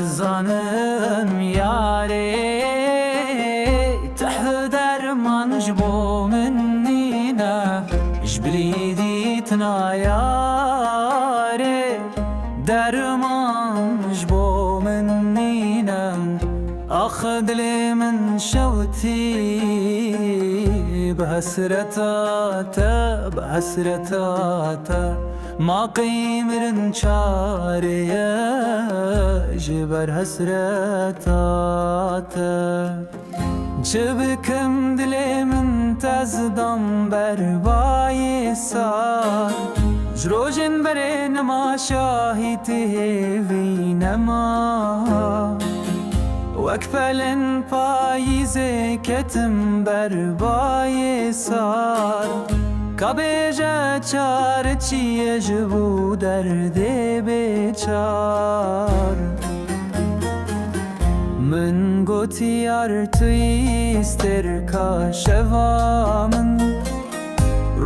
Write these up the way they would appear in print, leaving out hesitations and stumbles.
الظنم ياري تحذر ما نجبو منينا جبليديتنا ياري درمان نجبو منينا أخذ لي من شوتي بحسرتاتا بحسرتاتا ما قيمرن çareye جبر حسرتاتا جبكم دلمن تزدم بربای سار جروجن برن ما شاهیته وینما وەکفەلن پاییزێ کەتم بەربایێ سار کابێژە چارە چیە ji بۆ دەردێ بێچار من گوتی یار توی ستێرکا شەوا من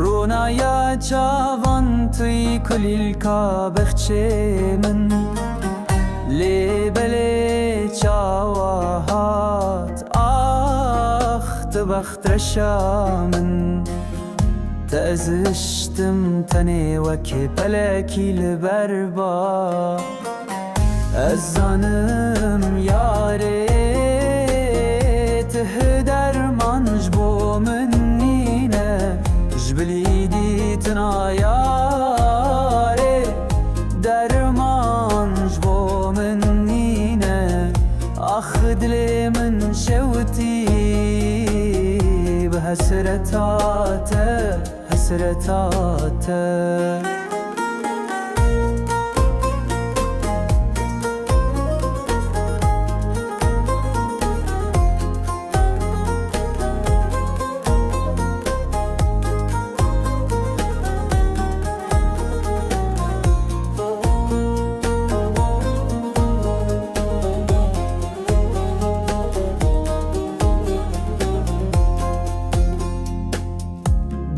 ڕۆنایە چاوان توی کولیلکا بەخچێ من لێبەلێ چاوا هات آخ تبەخترەشا من تەزشتم تەنێ وەکێ پەلەکی لەبەربا ئەزانم یارێ تህ دەرمان ji بۆ من نینە ji بلیدیتنا یارێ دەرمان ji بۆ من نینە آخ دلێ من شەوتی بحسرتاتە حسرتاتە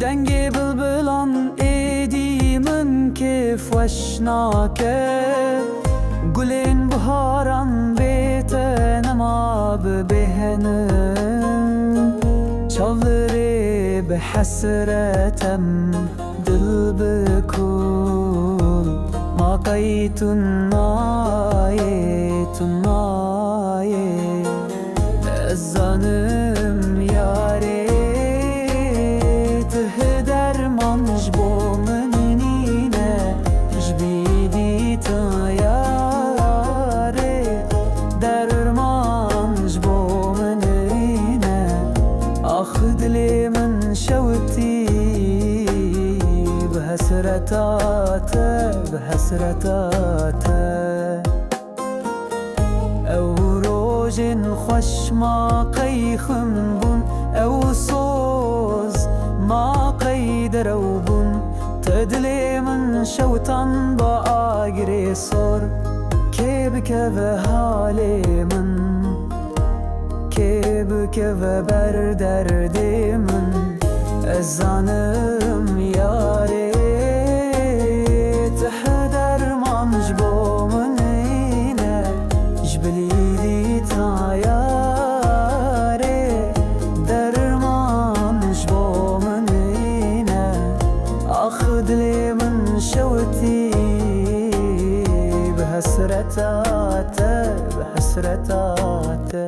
دنگی بلبلان ایدی من کیف وشناکه گلین بهاران بیتن ما ببهنم چاوری به حسرتم دل بکن ما قیتون نایه ازانم یاری ji بۆ من نینە ji بیدیتە یارێ دەرمان ji بۆ من نینە ئاخ دلێ من شەوتی بحسرتاتە بحسرتاتە ئەو ڕۆژên xweş ما قەیخم بوون ئەو سۆز ما قەیدەرەو بوون تە دلێ من شەوتان بە ئاگرێ سۆر کێ بکەوە حالێ من کێ بکەوە بەر دەردێ من ئەزانم یارێ تህ دەرمان ji بۆ من نینە ji بلیدیتنا یارێ دەرمان ji بۆ من نینە آخ دلێ من شەوتی بحسرتاتە بحسرتاتە